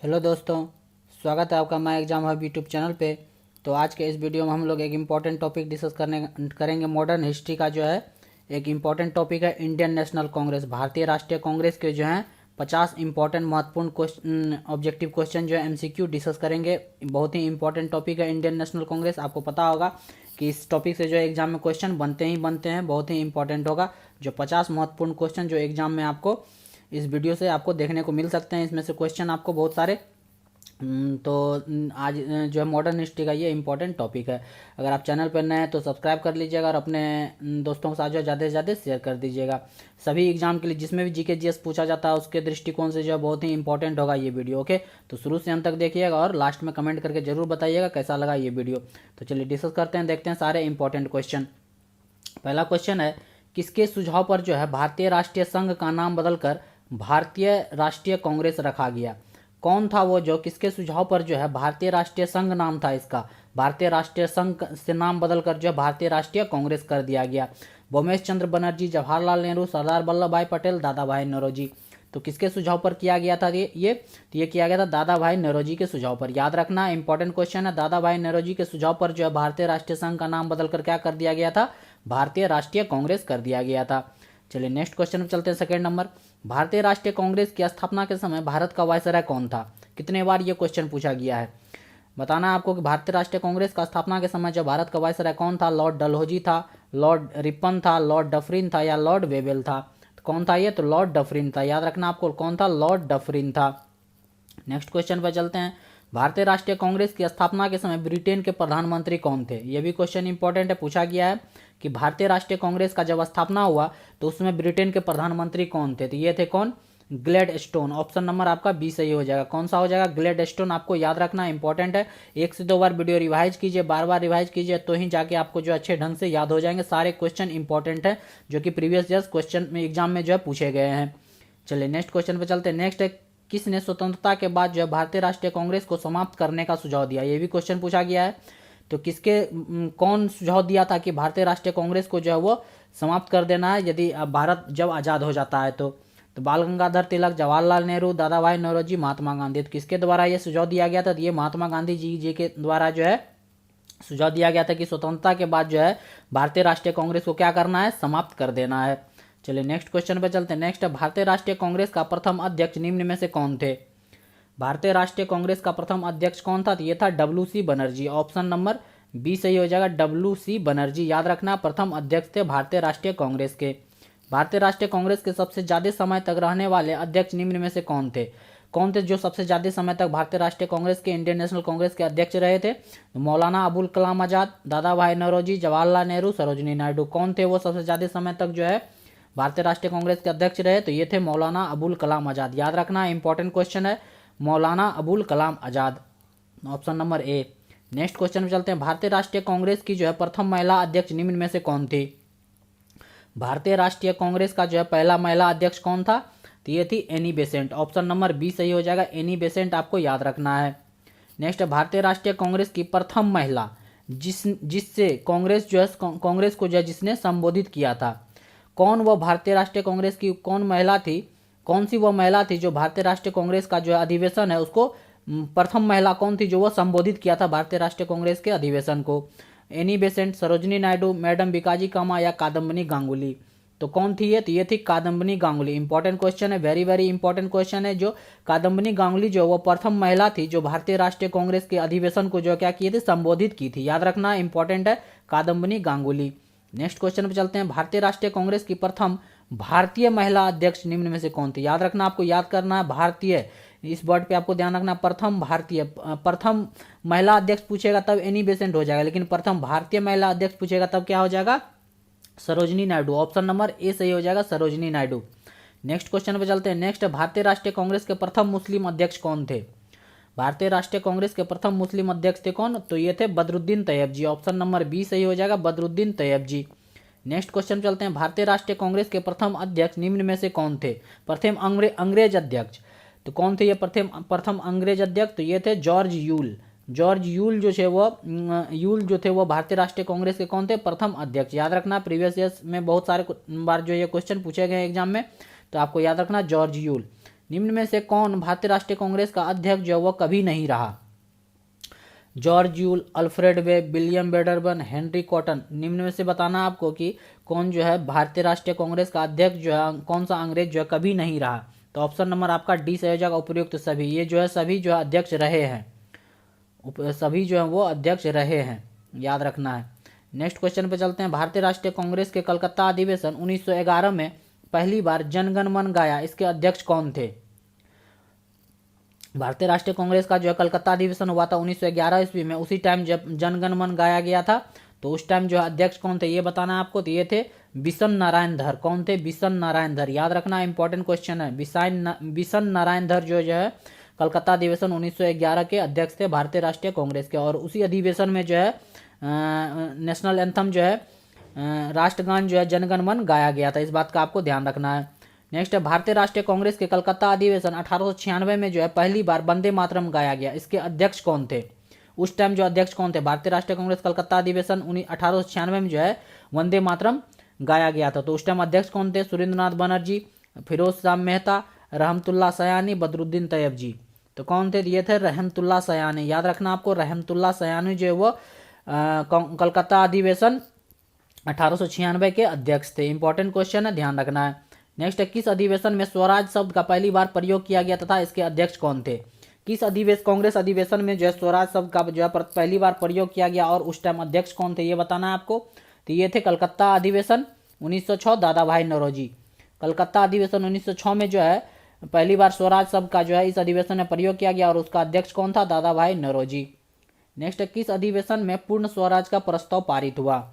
Hello दोस्तों, स्वागत है आपका my exam hub YouTube channel पे। तो आज के इस वीडियो में हम लोग एक इम्पॉर्टेंट टॉपिक डिस्कस करेंगे। मॉडर्न हिस्ट्री का जो है एक इम्पॉर्टेंट टॉपिक है इंडियन नेशनल कांग्रेस, भारतीय राष्ट्रीय कांग्रेस के जो है 50 इंपॉर्टेंट महत्वपूर्ण क्वेश्चन, ऑब्जेक्टिव क्वेश्चन जो है एमसीक्यू डिस्कस करेंगे। बहुत ही इंपॉर्टेंट टॉपिक है इंडियन नेशनल कांग्रेस। आपको पता होगा कि इस टॉपिक से जो है एग्जाम में क्वेश्चन बनते हैं, बहुत ही इंपॉर्टेंट होगा। जो 50 महत्वपूर्ण क्वेश्चन जो एग्जाम में आपको इस वीडियो से आपको देखने को मिल सकते हैं, इसमें से क्वेश्चन आपको बहुत सारे। तो आज जो है मॉडर्न हिस्ट्री का ये इंपॉर्टेंट टॉपिक है। अगर आप चैनल पर नए हैं तो सब्सक्राइब कर लीजिएगा और अपने दोस्तों के साथ जो ज़्यादा से ज़्यादा शेयर कर दीजिएगा। सभी एग्जाम के लिए जिसमें भी जीके जीएस पूछा जाता है उसके दृष्टिकोण से जो है बहुत ही इंपॉर्टेंट होगा ये वीडियो। ओके, तो शुरू से अंत तक देखिएगा और लास्ट में कमेंट करके जरूर बताइएगा कैसा लगा ये वीडियो। तो चलिए डिस्कस करते हैं, देखते हैं सारे इंपॉर्टेंट क्वेश्चन। पहला क्वेश्चन है, किसके सुझाव पर जो है भारतीय राष्ट्रीय संघ का नाम बदलकर भारतीय राष्ट्रीय कांग्रेस रखा गया? कौन था वो जो किसके सुझाव पर जो है भारतीय राष्ट्रीय संघ नाम था इसका, भारतीय राष्ट्रीय संघ से नाम बदलकर जो है भारतीय राष्ट्रीय कांग्रेस कर दिया गया? भूमेश चंद्र बनर्जी, जवाहरलाल नेहरू, सरदार वल्लभ भाई पटेल, दादा भाई नौरोजी। तो किसके सुझाव पर किया गया था ये किया गया था दादा भाई नौरोजी के सुझाव पर। याद रखना, इंपॉर्टेंट क्वेश्चन है। दादा भाई नौरोजी के सुझाव पर जो है भारतीय राष्ट्रीय संघ का नाम बदलकर क्या कर दिया गया था? भारतीय राष्ट्रीय कांग्रेस कर दिया गया था। चलिए नेक्स्ट क्वेश्चन पे चलते हैं, सेकंड नंबर। भारतीय राष्ट्रीय कांग्रेस की स्थापना के समय भारत का वायसराय कौन था? कितने बार ये क्वेश्चन पूछा गया है? बताना है आपको कि भारतीय राष्ट्रीय कांग्रेस का स्थापना के समय जो भारत का वायसराय कौन था? लॉर्ड डलहौजी था, लॉर्ड रिपन था, लॉर्ड डफरिन था या लॉर्ड वेवेल था? तो कौन था ये? तो लॉर्ड डफरिन था। याद रखना आपको कौन था? लॉर्ड डफरिन था। नेक्स्ट क्वेश्चन पर चलते हैं। भारतीय राष्ट्रीय कांग्रेस की स्थापना के समय ब्रिटेन के प्रधानमंत्री कौन थे? यह भी क्वेश्चन इंपॉर्टेंट है, पूछा गया है कि भारतीय राष्ट्रीय कांग्रेस का जब स्थापना हुआ तो उसमें ब्रिटेन के प्रधानमंत्री कौन थे? तो ये थे कौन? ग्लैडस्टोन। ऑप्शन नंबर आपका बी सही हो जाएगा। कौन सा हो जाएगा? ग्लैडस्टोन। आपको याद रखना इंपॉर्टेंट है। 1 से 2 बार वीडियो रिवाइज कीजिए, बार बार रिवाइज कीजिए, तो ही जाके आपको जो अच्छे ढंग से याद हो जाएंगे। सारे क्वेश्चन इंपॉर्टेंट है जो कि प्रीवियस ईयर क्वेश्चन में एग्जाम में जो है पूछे गए हैं। चलिए नेक्स्ट क्वेश्चन पे चलते हैं। नेक्स्ट है, किसने स्वतंत्रता के बाद जो है भारतीय राष्ट्रीय कांग्रेस को समाप्त करने का सुझाव दिया? ये भी क्वेश्चन पूछा गया है। तो कौन सुझाव दिया था कि भारतीय राष्ट्रीय कांग्रेस को जो है वो समाप्त कर देना है यदि भारत जब आज़ाद हो जाता है? तो बाल गंगाधर तिलक, जवाहरलाल नेहरू, दादा भाई नौरोजी, महात्मा गांधी। तो किसके द्वारा ये सुझाव दिया गया था? तो ये महात्मा गांधी जी के द्वारा जो है सुझाव दिया गया था कि स्वतंत्रता के बाद जो है भारतीय राष्ट्रीय कांग्रेस को क्या करना है? समाप्त कर देना है। चलिए नेक्स्ट क्वेश्चन पे चलते हैं। नेक्स्ट है, भारतीय राष्ट्रीय कांग्रेस का प्रथम अध्यक्ष निम्न में से कौन थे? भारतीय राष्ट्रीय कांग्रेस का प्रथम अध्यक्ष कौन था? तो ये था डब्ल्यू.सी. बनर्जी। ऑप्शन नंबर बी सही हो जाएगा, डब्ल्यू.सी. बनर्जी। याद रखना, प्रथम अध्यक्ष थे भारतीय राष्ट्रीय कांग्रेस के। भारतीय राष्ट्रीय कांग्रेस के सबसे ज्यादा समय तक रहने वाले अध्यक्ष निम्न में से कौन थे? कौन थे जो सबसे ज्यादा समय तक भारतीय राष्ट्रीय कांग्रेस के, इंडियन नेशनल कांग्रेस के अध्यक्ष रहे थे? मौलाना अबुल कलाम आजाद, दादा भाई नौरोजी, जवाहरलाल नेहरू, सरोजिनी नायडू। कौन थे वो सबसे ज्यादा समय तक जो है भारतीय राष्ट्रीय कांग्रेस के अध्यक्ष रहे? तो ये थे मौलाना अबुल कलाम आजाद। याद रखना, इंपॉर्टेंट क्वेश्चन है, Maulana Abul Kalam Azad. Option number A. Next question में चलते हैं। भारतीय राष्ट्रीय कांग्रेस की जो है प्रथम महिला अध्यक्ष निम्न में से कौन थी? भारतीय राष्ट्रीय कांग्रेस का जो है पहला महिला अध्यक्ष कौन था? तो ये थी Annie Besant. Option number B सही हो जाएगा, एनी बेसेंट आपको याद रखना है। नेक्स्ट है, भारतीय राष्ट्रीय कांग्रेस की प्रथम महिला जिससे कांग्रेस जो है कांग्रेस को जो है जिसने संबोधित किया था, कौन वो भारतीय राष्ट्रीय कांग्रेस की कौन महिला थी? कौन सी वो महिला थी जो भारतीय राष्ट्रीय कांग्रेस का जो अधिवेशन है उसको, प्रथम महिला कौन थी जो वो संबोधित किया था भारतीय राष्ट्रीय कांग्रेस के अधिवेशन को? Annie Besant, Sarojini Naidu, madam Bhikaji Cama या कादम्बनी गांगुली? तो कौन थी ये? तो ये थी कादम्बनी गांगुली। इंपॉर्टेंट क्वेश्चन है, वेरी वेरी इंपॉर्टेंट क्वेश्चन है। जो कादम्बनी गांगुली जो वो प्रथम महिला थी जो भारतीय राष्ट्रीय कांग्रेस के अधिवेशन को जो क्या किए थे? संबोधित की थी। याद रखना, इंपॉर्टेंट है, कादम्बनी गांगुली। नेक्स्ट क्वेश्चन पे चलते हैं। भारतीय राष्ट्रीय कांग्रेस की प्रथम भारतीय महिला अध्यक्ष निम्न में से कौन थी? याद रखना, आपको याद करना है भारतीय, इस वर्ड पे आपको ध्यान रखना। प्रथम भारतीय, प्रथम महिला अध्यक्ष पूछेगा तब एनी बेसेंट हो जाएगा, लेकिन प्रथम भारतीय महिला अध्यक्ष पूछेगा तब क्या हो जाएगा? Sarojini Naidu. Option number A सही हो जाएगा, सरोजिनी नायडू। नेक्स्ट क्वेश्चन पे चलते हैं। नेक्स्ट, भारतीय राष्ट्रीय कांग्रेस के प्रथम मुस्लिम अध्यक्ष कौन थे? भारतीय राष्ट्रीय कांग्रेस के प्रथम मुस्लिम अध्यक्ष थे कौन? तो ये थे बदरुद्दीन तैयब जी। ऑप्शन नंबर बी सही हो जाएगा, बदरुद्दीन तैयब जी। नेक्स्ट क्वेश्चन चलते हैं। भारतीय राष्ट्रीय कांग्रेस के प्रथम अध्यक्ष निम्न में से कौन थे? प्रथम अंग्रेज अध्यक्ष। तो कौन थे ये प्रथम अंग्रेज अध्यक्ष? तो ये थे जॉर्ज यूल। जॉर्ज यूल जो थे वो भारतीय राष्ट्रीय कांग्रेस के कौन थे? प्रथम अध्यक्ष। याद रखना, प्रीवियस ईयर्स में बहुत सारे बार जो ये क्वेश्चन पूछे गए एग्जाम में, तो आपको याद रखना जॉर्ज यूल। निम्न में से कौन भारतीय राष्ट्रीय कांग्रेस का अध्यक्ष जो वह कभी नहीं रहा? George Yule, Alfred web, William Wedderburn, Henry cotton. निम्न में से बताना आपको कि कौन जो है भारतीय राष्ट्रीय कांग्रेस का अध्यक्ष जो है, कौन सा अंग्रेज जो है कभी नहीं रहा? तो ऑप्शन नंबर आपका डी सही हो जाएगा, उपयुक्त सभी। ये जो है सभी जो है अध्यक्ष रहे हैं, सभी जो है वो अध्यक्ष रहे हैं, याद रखना है। नेक्स्ट क्वेश्चन पे चलते हैं। भारतीय राष्ट्रीय कांग्रेस के कलकत्ता अधिवेशन 1911 में पहली बार जनगण मन गाया, इसके अध्यक्ष कौन थे? भारतीय राष्ट्रीय कांग्रेस का जो है कलकत्ता अधिवेशन हुआ था 1911 ईस्वी में, उसी टाइम जब जनगण मन गाया गया था, तो उस टाइम जो है अध्यक्ष कौन थे ये बताना है आपको। तो ये थे बिशन नारायण धर। कौन थे? बिशन नारायण धर, याद रखना, इंपॉर्टेंट क्वेश्चन है। बिशन नारायण धर जो है कलकत्ता अधिवेशन 1911 के अध्यक्ष थे भारतीय राष्ट्रीय कांग्रेस के। और उसी अधिवेशन में जो है नेशनल एंथम जो है राष्ट्रगान जो है जनगण मन गाया गया था, इस बात का आपको ध्यान रखना है। नेक्स्ट है भारतीय राष्ट्रीय कांग्रेस के कलकत्ता अधिवेशन 1896 में जो है पहली बार वंदे मातरम गाया गया, इसके अध्यक्ष कौन थे? उस टाइम जो अध्यक्ष कौन थे? भारतीय राष्ट्रीय कांग्रेस कलकत्ता अधिवेशन 1896 में जो है वंदे मातरम गाया गया था, तो उस टाइम अध्यक्ष कौन थे? सुरेंद्रनाथ बनर्जी, फिरोज शाह मेहता, रहमतुल्लाह सयानी, बदरुद्दीन तैयब जी। तो कौन थे? ये थे रहमतुल्लाह सयानी, याद रखना आपको। रहमतुल्लाह सयानी जो है वो कलकत्ता अधिवेशन 1896 के अध्यक्ष थे। इंपॉर्टेंट क्वेश्चन है, ध्यान रखना है। नेक्स्ट है किस अधिवेशन में स्वराज शब्द का पहली बार प्रयोग किया गया तथा इसके अध्यक्ष कौन थे? किस कांग्रेस अधिवेशन में जो है स्वराज शब्द का जो है पहली बार प्रयोग किया गया और उस टाइम अध्यक्ष कौन थे ये बताना है आपको। तो ये थे कलकत्ता अधिवेशन 1906, दादा भाई नौरोजी। कलकत्ता अधिवेशन 1906 में जो है पहली बार स्वराज शब्द का जो है इस अधिवेशन में प्रयोग किया गया और उसका अध्यक्ष कौन था? दादा भाई नौरोजी। नेक्स्ट है किस अधिवेशन में पूर्ण स्वराज का प्रस्ताव पारित हुआ?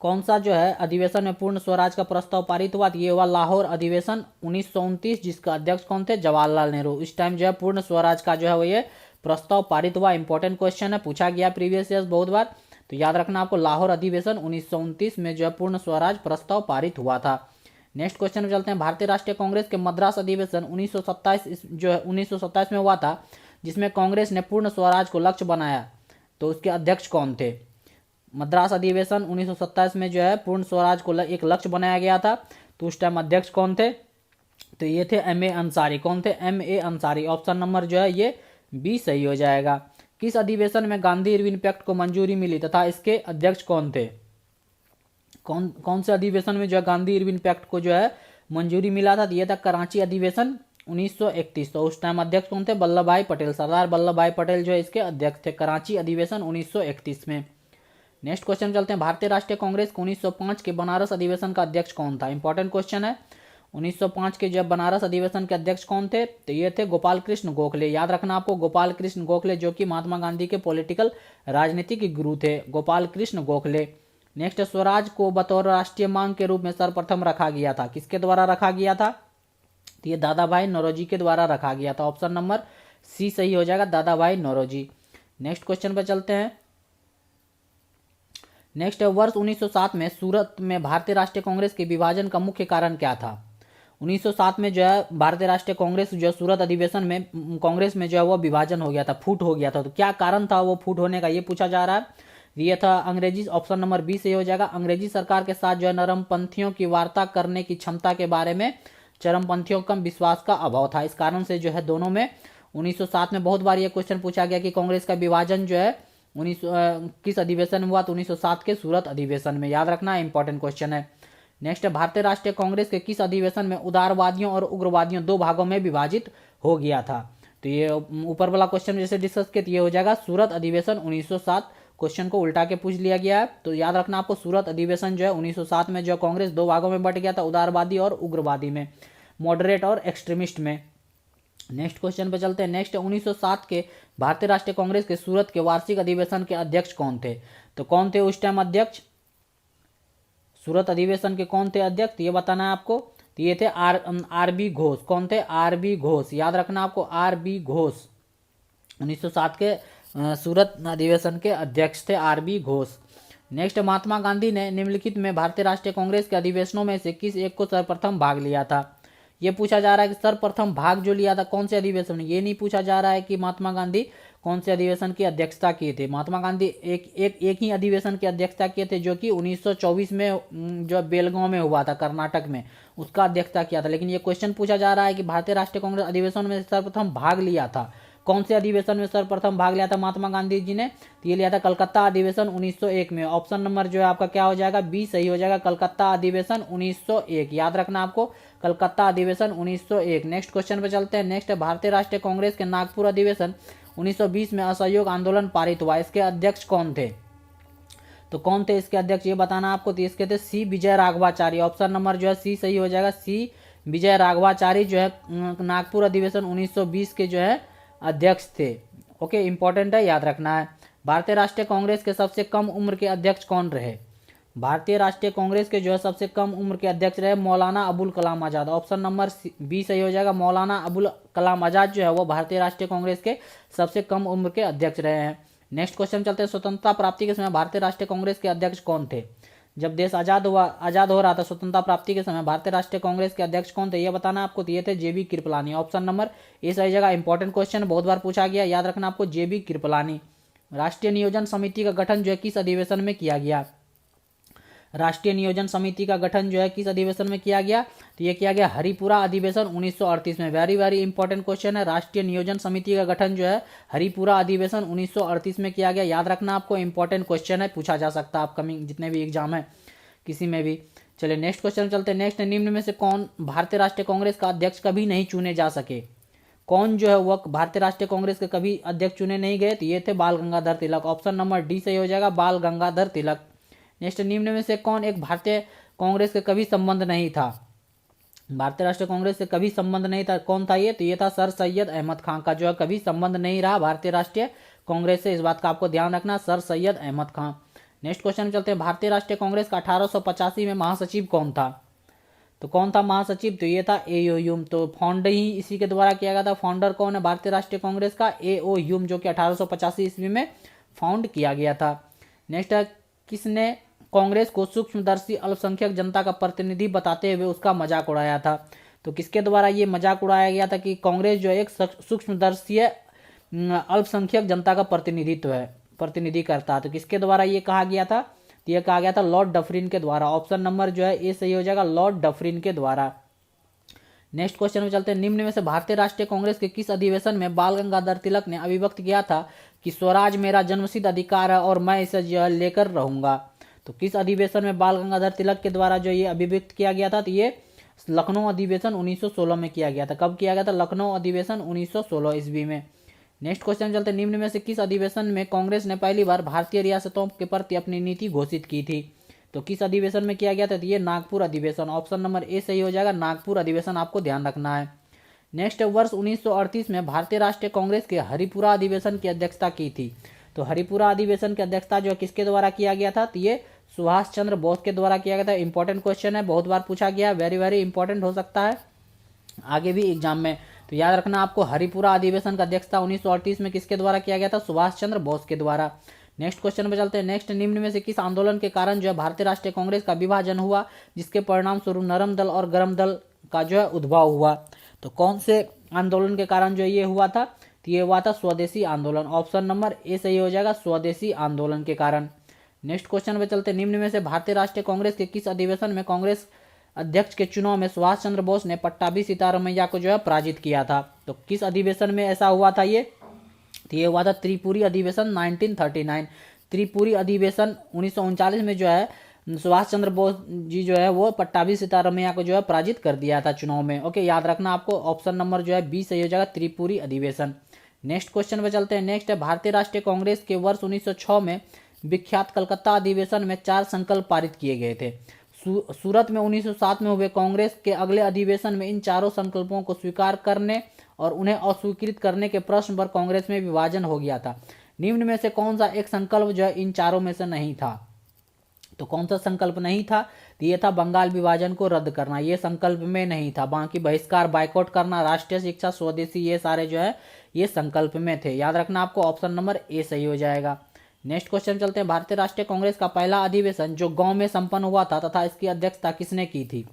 कौन सा जो है अधिवेशन में पूर्ण स्वराज का प्रस्ताव पारित हुआ? ये हुआ लाहौर अधिवेशन 1929, जिसका अध्यक्ष कौन थे? जवाहरलाल नेहरू। इस टाइम जो है पूर्ण स्वराज का जो है वो ये प्रस्ताव पारित हुआ। इंपॉर्टेंट क्वेश्चन है, पूछा गया प्रीवियस ईयर्स बहुत बार, तो याद रखना आपको। लाहौर अधिवेशन 1929 में जो है पूर्ण स्वराज प्रस्ताव पारित हुआ था। नेक्स्ट क्वेश्चन में चलते हैं। भारतीय राष्ट्रीय कांग्रेस के मद्रास अधिवेशन 1927 जो है 1927 में हुआ था, जिसमें कांग्रेस ने पूर्ण स्वराज को लक्ष्य बनाया, तो उसके अध्यक्ष कौन थे? मद्रास अधिवेशन 1927 में जो है पूर्ण स्वराज को एक लक्ष्य बनाया गया था, तो उस टाइम अध्यक्ष कौन थे? तो ये थे M.A. अंसारी। कौन थे? M.A. अंसारी। ऑप्शन नंबर जो है ये बी सही हो जाएगा। किस अधिवेशन में गांधी इरविन पैक्ट को मंजूरी मिली तथा इसके अध्यक्ष कौन थे? कौन से अधिवेशन में जो है गांधी इरविन पैक्ट को जो है मंजूरी मिला था? ये था कराची अधिवेशन 1931। तो उस टाइम अध्यक्ष कौन थे? वल्लभ भाई पटेल। सरदार वल्लभ भाई पटेल जो है इसके अध्यक्ष थे कराची अधिवेशन 1931 में। नेक्स्ट क्वेश्चन चलते हैं। भारतीय राष्ट्रीय कांग्रेस के 1905 के बनारस अधिवेशन का अध्यक्ष कौन था? इंपॉर्टेंट क्वेश्चन है। 1905 के जब बनारस अधिवेशन के अध्यक्ष कौन थे? तो ये थे गोपाल कृष्ण गोखले। याद रखना आपको, गोपाल कृष्ण गोखले, जो कि महात्मा गांधी के पॉलिटिकल राजनीति के गुरु थे, गोपाल कृष्ण गोखले। नेक्स्ट, स्वराज को बतौर राष्ट्रीय मांग के रूप में सर्वप्रथम रखा गया था, किसके द्वारा रखा गया था? तो ये दादा भाई नौरोजी के द्वारा रखा गया था। ऑप्शन नंबर सी सही हो जाएगा, दादा भाई नौरोजी। नेक्स्ट क्वेश्चन पर चलते हैं। नेक्स्ट है वर्ष 1907 में सूरत में भारतीय राष्ट्रीय कांग्रेस के विभाजन का मुख्य कारण क्या था? 1907 में जो है भारतीय राष्ट्रीय कांग्रेस जो सूरत अधिवेशन में कांग्रेस में जो है वो विभाजन हो गया था, फूट हो गया था। तो क्या कारण था वो फूट होने का, ये पूछा जा रहा है। ये था अंग्रेजी। ऑप्शन नंबर बी से हो जाएगा, अंग्रेजी सरकार के साथ जो है नरमपंथियों की वार्ता करने की क्षमता के बारे में चरमपंथियों का विश्वास का अभाव था। इस कारण से जो है दोनों में 1907 में बहुत बार ये क्वेश्चन पूछा गया कि कांग्रेस का विभाजन जो है किस अधिवेशन में हुआ? तो 1907 के सूरत अधिवेशन में। याद रखना, इंपॉर्टेंट क्वेश्चन है। नेक्स्ट है भारतीय राष्ट्रीय कांग्रेस के किस अधिवेशन में उदारवादियों और उग्रवादियों दो भागों में विभाजित हो गया था? तो ये ऊपर वाला क्वेश्चन जैसे डिस्कस किया, ये हो जाएगा सूरत अधिवेशन 1907। क्वेश्चन को उल्टा के पूछ लिया गया है, तो याद रखना आपको, सूरत अधिवेशन जो है 1907 में जो कांग्रेस दो भागों में बट गया था, उदारवादी और उग्रवादी में, मॉडरेट और एक्सट्रीमिस्ट में। नेक्स्ट क्वेश्चन पे चलते हैं। नेक्स्ट 1907 के भारतीय राष्ट्रीय कांग्रेस के सूरत के वार्षिक अधिवेशन के अध्यक्ष कौन थे? तो कौन थे उस टाइम अध्यक्ष? सूरत अधिवेशन के कौन थे अध्यक्ष, तो ये बताना है आपको। तो ये थे आर बी घोष। कौन थे? R B Ghosh. याद रखना आपको, आर बी घोष 1907 के सूरत अधिवेशन के अध्यक्ष थे, R B Ghosh. Next, Mahatma Gandhi ने निम्नलिखित में भारतीय राष्ट्रीय कांग्रेस के अधिवेशनों में से किस एक को सर्वप्रथम भाग लिया था? ये पूछा जा रहा है कि सर्वप्रथम भाग जो लिया था कौन से अधिवेशन में। ये नहीं पूछा जा रहा है कि महात्मा गांधी कौन से अधिवेशन की अध्यक्षता किए थे? महात्मा गांधी एक ही अधिवेशन की अध्यक्षता किए थे, जो कि 1924 में जो बेलगांव में हुआ था कर्नाटक में, उसका अध्यक्षता किया था। लेकिन ये क्वेश्चन पूछा जा रहा है कि भारतीय राष्ट्रीय कांग्रेस अधिवेशन में सर्वप्रथम भाग लिया था, कौन से अधिवेशन में सर्वप्रथम भाग लिया था महात्मा गांधी जी ने? तो ये लिया था कलकत्ता अधिवेशन 1901 में। ऑप्शन नंबर जो है आपका क्या हो जाएगा? बी सही हो जाएगा, कलकत्ता अधिवेशन 1901। याद रखना आपको, कलकत्ता अधिवेशन 1901। नेक्स्ट क्वेश्चन पे चलते हैं। नेक्स्ट है भारतीय राष्ट्रीय कांग्रेस के नागपुर अधिवेशन 1920 में असहयोग आंदोलन पारित हुआ, इसके अध्यक्ष कौन थे? तो कौन थे इसके अध्यक्ष, ये बताना आपको। तो इसके थे सी विजय राघवाचारी। ऑप्शन नंबर जो है सी सही हो जाएगा, सी विजय राघवाचारी जो है नागपुर अधिवेशन 1920 के जो है अध्यक्ष थे। ओके, इंपॉर्टेंट है, याद रखना है। भारतीय राष्ट्रीय कांग्रेस के सबसे कम उम्र के अध्यक्ष कौन रहे? भारतीय राष्ट्रीय कांग्रेस के जो है सबसे कम उम्र के अध्यक्ष रहे मौलाना Abul Kalam Azad. Option number B सही हो जाएगा, मौलाना अबुल कलाम आजाद जो है वो भारतीय राष्ट्रीय कांग्रेस के सबसे कम उम्र के अध्यक्ष रहे हैं। नेक्स्ट क्वेश्चन चलते हैं। स्वतंत्रता प्राप्ति के समय भारतीय राष्ट्रीय कांग्रेस के अध्यक्ष कौन थे? जब देश आजाद हो रहा था, स्वतंत्रता प्राप्ति के समय भारतीय राष्ट्रीय कांग्रेस के अध्यक्ष कौन थे, ये बताना आपको। तो ये थे जेबी कृपलानी। ऑप्शन नंबर ए सही जगह। इंपॉर्टेंट क्वेश्चन, बहुत बार पूछा गया, याद रखना आपको, जेबी कृपलानी। राष्ट्रीय नियोजन समिति का गठन जो है किस अधिवेशन में किया गया? राष्ट्रीय नियोजन समिति का गठन जो है किस अधिवेशन में किया गया? तो ये किया गया हरिपुरा अधिवेशन 1938 में। वेरी वेरी इंपॉर्टेंट क्वेश्चन है। राष्ट्रीय नियोजन समिति का गठन जो है हरिपुरा अधिवेशन 1938 में किया गया। याद रखना आपको, इंपॉर्टेंट क्वेश्चन है, पूछा जा सकता है अपकमिंग जितने भी एग्जाम है किसी में भी। चलिए नेक्स्ट क्वेश्चन चलते हैं। नेक्स्ट, निम्न में से कौन भारतीय राष्ट्रीय कांग्रेस का अध्यक्ष कभी नहीं चुने जा सके? कौन जो है वह भारतीय राष्ट्रीय कांग्रेस के कभी अध्यक्ष चुने नहीं गए? तो ये थे बाल Gangadhar Tilak. Option number D सही हो जाएगा, बाल गंगाधर तिलक। नेक्स्ट, निम्न में से कौन एक भारतीय कांग्रेस के कभी संबंध नहीं था? भारतीय राष्ट्रीय कांग्रेस से कभी संबंध नहीं था, कौन था ये? तो ये था सर सैयद अहमद खान का जो है कभी संबंध नहीं रहा भारतीय राष्ट्रीय कांग्रेस से। इस बात का आपको ध्यान रखना, sir Syed Ahmed Khan. Next question चलते हैं। भारतीय राष्ट्रीय कांग्रेस का 1885 में महासचिव कौन था? तो कौन था महासचिव? तो ये था ए ओ ह्यूम। तो फाउंड ही इसी के द्वारा किया गया था। फाउंडर कौन है भारतीय राष्ट्रीय कांग्रेस का? ए ओ ह्यूम, जो कि 1885 ईस्वी में फाउंड किया गया था। नेक्स्ट है, किसने कांग्रेस को सूक्ष्मदर्शी अल्पसंख्यक जनता का प्रतिनिधि बताते हुए उसका मजाक उड़ाया था? तो किसके द्वारा ये मजाक उड़ाया गया था कि कांग्रेस जो एक सूक्ष्मदर्शी अल्पसंख्यक जनता का प्रतिनिधि करता है? तो किसके द्वारा ये कहा गया था? तो ये कहा गया था लॉर्ड डफरिन के द्वारा। ऑप्शन नंबर जो है ए सही हो जाएगा, लॉर्ड डफरिन के द्वारा। नेक्स्ट क्वेश्चन में चलते हैं। निम्न में से भारतीय राष्ट्रीय कांग्रेस के किस अधिवेशन में बाल गंगाधर तिलक ने अभिव्यक्त किया था कि स्वराज मेरा जन्मसिद्ध अधिकार है और मैं इसे जो लेकर रहूंगा? तो किस अधिवेशन में बाल गंगाधर तिलक के द्वारा जो ये अभिव्यक्त किया गया था? तो ये लखनऊ अधिवेशन 1916 में किया गया था। कब किया गया था? लखनऊ अधिवेशन 1916 ईस्वी में। नेक्स्ट क्वेश्चन चलते हैं। निम्न में से किस अधिवेशन में कांग्रेस ने पहली बार भारतीय रियासतों के प्रति अपनी नीति घोषित की थी? तो किस अधिवेशन में किया गया था? तो ये नागपुर अधिवेशन। ऑप्शन नंबर ए सही हो जाएगा, नागपुर अधिवेशन आपको ध्यान रखना है। नेक्स्ट, वर्ष 1938 में भारतीय राष्ट्रीय कांग्रेस के हरिपुरा अधिवेशन की अध्यक्षता की थी। तो हरिपुरा अधिवेशन की अध्यक्षता जो किसके द्वारा किया गया था? तो ये सुभाष चंद्र बोस के द्वारा किया गया था। इंपॉर्टेंट क्वेश्चन है, बहुत बार पूछा गया, वेरी वेरी इंपॉर्टेंट हो सकता है आगे भी एग्जाम में। तो याद रखना आपको, हरिपुरा अधिवेशन का अध्यक्षता 1938 में किसके द्वारा किया गया था? सुभाष चंद्र बोस के द्वारा। नेक्स्ट क्वेश्चन पे चलते हैं। नेक्स्ट, निम्न में से किस आंदोलन के कारण जो है भारतीय राष्ट्रीय कांग्रेस का विभाजन हुआ, जिसके परिणाम स्वरूप नरम दल और गरम दल का जो है उद्भव हुआ? तो कौन से आंदोलन के कारण जो ये हुआ था? तो ये हुआ था स्वदेशी आंदोलन। ऑप्शन नंबर ए सही हो जाएगा, स्वदेशी आंदोलन के कारण। नेक्स्ट क्वेश्चन पे चलते हैं। निम्न में से भारतीय राष्ट्रीय कांग्रेस के किस अधिवेशन में कांग्रेस अध्यक्ष के चुनाव में सुभाष चंद्र बोस ने पट्टाभी सीतारमैया को जो है पराजित किया था? तो किस अधिवेशन में ऐसा हुआ था ये? तो ये हुआ था त्रिपुरी अधिवेशन 1939। त्रिपुरी अधिवेशन 1939 में जो है सुभाष चंद्र बोस जी जो है वो पट्टाभी सीतारमैया को जो है पराजित कर दिया था चुनाव में। ओके, याद रखना आपको, ऑप्शन नंबर जो है बी सही हो जाएगा, त्रिपुरी अधिवेशन। नेक्स्ट क्वेश्चन पे चलते हैं। नेक्स्ट है, भारतीय राष्ट्रीय कांग्रेस के वर्ष 1906 में विख्यात कलकत्ता अधिवेशन में 4 संकल्प पारित किए गए थे। सूरत में 1907 में हुए कांग्रेस के अगले अधिवेशन में इन चारों संकल्पों को स्वीकार करने और उन्हें अस्वीकृत करने के प्रश्न पर कांग्रेस में विभाजन हो गया था। निम्न में से कौन सा एक संकल्प जो है इन चारों में से नहीं था? तो कौन सा संकल्प नहीं था? तो ये था बंगाल विभाजन को रद्द करना, ये संकल्प में नहीं था। बाकी बहिष्कार, बाइकआउट करना, राष्ट्रीय शिक्षा, स्वदेशी, ये सारे जो है ये संकल्प में थे। याद रखना आपको, ऑप्शन नंबर ए सही हो जाएगा। नेक्स्ट क्वेश्चन चलते हैं। भारतीय राष्ट्रीय कांग्रेस का पहला अधिवेशन जो गांव में संपन्न हुआ था तथा इसकी अध्यक्षता किसने की थी?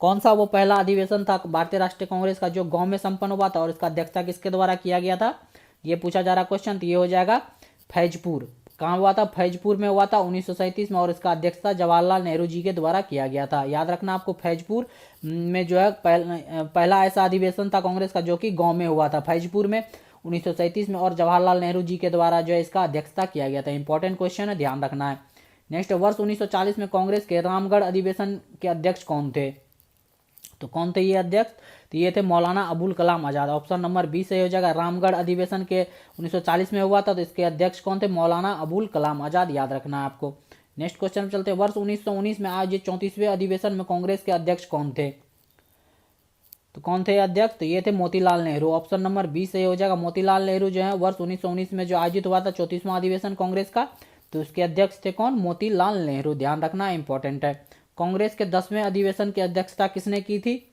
कौन सा वो पहला अधिवेशन था भारतीय राष्ट्रीय कांग्रेस का जो गांव में संपन्न हुआ था और इसका अध्यक्षता किसके द्वारा किया गया था? ये पूछा जा रहा क्वेश्चन, तो ये हो जाएगा फैजपुर। कहाँ हुआ था? फैजपुर में हुआ था 1937 में, और इसका अध्यक्षता जवाहरलाल नेहरू जी के द्वारा किया गया था। याद रखना आपको, फैजपुर में जो है पहला ऐसा अधिवेशन था कांग्रेस का जो कि गांव में हुआ था, फैजपुर में 1937 में, और जवाहरलाल नेहरू जी के द्वारा जो है इसका अध्यक्षता किया गया था। इंपॉर्टेंट क्वेश्चन है, ध्यान रखना है। नेक्स्ट, वर्ष 1940 में कांग्रेस के रामगढ़ अधिवेशन के अध्यक्ष कौन थे? तो कौन थे ये अध्यक्ष? तो ये थे मौलाना Abul Kalam Azad. Option number B सही हो जाएगा। रामगढ़ अधिवेशन के 1940 में हुआ था, तो इसके अध्यक्ष कौन थे? मौलाना अबुल कलाम आजाद। याद रखना है आपको। नेक्स्ट क्वेश्चन में चलते हैं। वर्ष 1919 में आयोजित 34वें अधिवेशन में कांग्रेस के अध्यक्ष कौन थे? तो कौन थे अध्यक्ष? तो ये थे Motilal Nehru. Option number B सही हो जाएगा। मोतीलाल नेहरू जो है वर्ष 1919 में जो आयोजित हुआ था 34वां अधिवेशन कांग्रेस का, तो उसके अध्यक्ष थे कौन? मोतीलाल नेहरू। ध्यान रखना, इंपॉर्टेंट है। कांग्रेस के 10वें अधिवेशन की अध्यक्षता किसने की थी?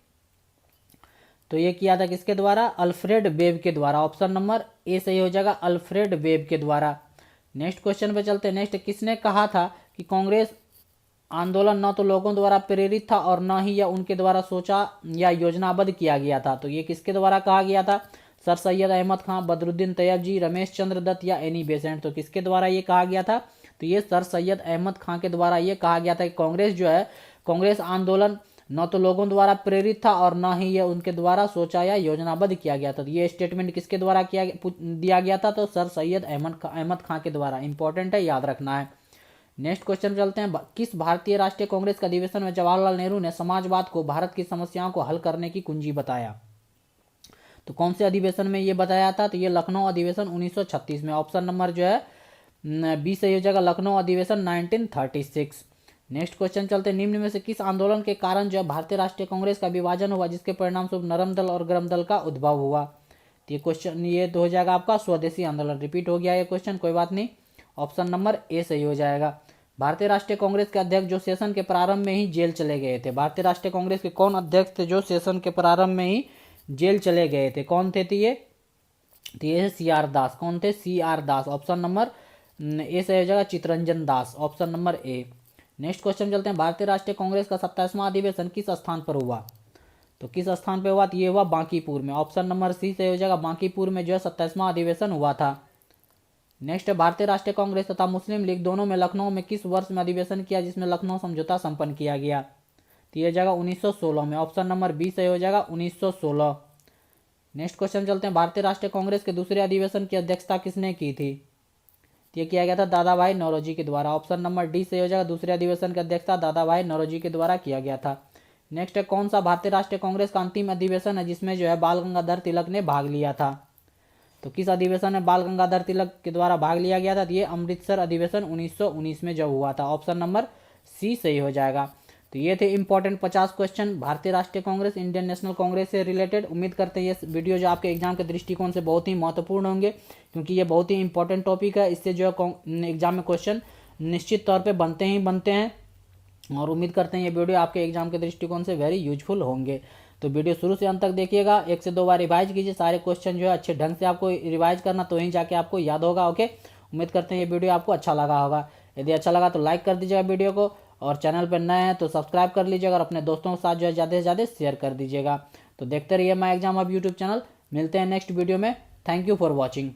तो ये किया था किसके द्वारा? अल्फ्रेड वेब के द्वारा। ऑप्शन नंबर ए सही हो जाएगा, अल्फ्रेड वेब के द्वारा। नेक्स्ट क्वेश्चन पे चलते हैं। नेक्स्ट, किसने कहा था कि कांग्रेस आंदोलन न तो लोगों द्वारा प्रेरित था और न ही यह उनके द्वारा सोचा या योजनाबद्ध किया गया था? तो ये किसके द्वारा कहा गया था? सर सैयद अहमद खान, बदरुद्दीन तैयब जी, रमेश चंद्र दत्त या एनी बेसेंट? तो किसके द्वारा ये कहा गया था? तो ये सर सैयद अहमद खान के द्वारा ये कहा गया था कि कांग्रेस जो है, कांग्रेस आंदोलन न तो लोगों द्वारा प्रेरित था और न ही यह उनके द्वारा सोचा या योजनाबद्ध किया गया था। तो ये स्टेटमेंट किसके द्वारा दिया गया था? तो सर सैयद अहमद खान के द्वारा। इंपॉर्टेंट है, याद रखना है। नेक्स्ट क्वेश्चन चलते हैं। किस भारतीय राष्ट्रीय कांग्रेस के अधिवेशन में जवाहरलाल नेहरू ने समाजवाद को भारत की समस्याओं को हल करने की कुंजी बताया? तो कौन से अधिवेशन में ये बताया था? तो ये लखनऊ अधिवेशन 1936 में। ऑप्शन नंबर जो है बी सही हो जाएगा, लखनऊ अधिवेशन 1936। नेक्स्ट क्वेश्चन चलते हैं। निम्न में से किस आंदोलन के कारण जो है भारतीय राष्ट्रीय कांग्रेस का विभाजन हुआ, जिसके परिणाम स्वरूप नरम दल और गरम दल का उद्भव हुआ? तो ये क्वेश्चन ये तो हो जाएगा आपका स्वदेशी आंदोलन। रिपीट हो गया ये क्वेश्चन, कोई बात नहीं। ऑप्शन नंबर ए सही हो जाएगा। भारतीय राष्ट्रीय कांग्रेस के अध्यक्ष जो सेशन के प्रारंभ में ही जेल चले गए थे? भारतीय राष्ट्रीय कांग्रेस के कौन अध्यक्ष थे जो सेशन के प्रारंभ में ही जेल चले गए थे? कौन थे? तो ये सी आर दास। कौन थे? C R Das. Option number A सही हो जाएगा, Chittaranjan Das. Option number A. Next question चलते हैं। भारतीय राष्ट्रीय कांग्रेस का 27वां अधिवेशन किस स्थान पर हुआ? तो किस स्थान पर हुआ? तो ये हुआ बांकीपुर में। ऑप्शन नंबर सी सही हो जाएगा, बांकीपुर में जो है 27वां अधिवेशन हुआ था। नेक्स्ट, भारतीय राष्ट्रीय कांग्रेस तथा मुस्लिम लीग दोनों में लखनऊ में किस वर्ष में अधिवेशन किया जिसमें लखनऊ समझौता संपन्न किया गया? तो यह जाएगा 1916 में। ऑप्शन नंबर बी सही हो जाएगा, 1916। नेक्स्ट क्वेश्चन चलते हैं। भारतीय राष्ट्रीय कांग्रेस के दूसरे अधिवेशन की अध्यक्षता किसने की थी? ये किया गया था दादा भाई नौरोजी के द्वारा। ऑप्शन नंबर डी सही हो जाएगा, दूसरे अधिवेशन की अध्यक्षता दादा भाई नौरोजी के द्वारा किया गया था। नेक्स्ट है, कौन सा भारतीय राष्ट्रीय कांग्रेस का अंतिम अधिवेशन है जिसमें जो है बाल गंगाधर तिलक ने भाग लिया था? तो किस अधिवेशन में बाल गंगाधर तिलक के द्वारा भाग लिया गया था? तो ये अमृतसर अधिवेशन 1919 में जब हुआ था। ऑप्शन नंबर सी सही हो जाएगा। तो ये थे इंपॉर्टेंट 50 क्वेश्चन भारतीय राष्ट्रीय कांग्रेस, इंडियन नेशनल कांग्रेस से रिलेटेड। उम्मीद करते हैं ये वीडियो जो आपके एग्जाम के दृष्टिकोण से बहुत ही महत्वपूर्ण होंगे, क्योंकि ये बहुत ही इंपॉर्टेंट टॉपिक है। इससे जो है एग्जाम में क्वेश्चन निश्चित तौर पर बनते हैं, और उम्मीद करते हैं ये वीडियो आपके एग्जाम के दृष्टिकोण से वेरी यूजफुल होंगे। तो वीडियो शुरू से अंत तक देखिएगा, 1 से 2 बार रिवाइज कीजिए। सारे क्वेश्चन जो है अच्छे ढंग से आपको रिवाइज करना, तो ही जाके आपको याद होगा। ओके, उम्मीद करते हैं ये वीडियो आपको अच्छा लगा होगा। यदि अच्छा लगा तो लाइक कर दीजिएगा वीडियो को, और चैनल पर नए हैं तो सब्सक्राइब कर लीजिएगा, और अपने दोस्तों के साथ जो है ज़्यादा से ज़्यादा शेयर कर दीजिएगा। तो देखते रहिए my exam hub YouTube channel. मिलते हैं नेक्स्ट वीडियो में। Thank you for watching.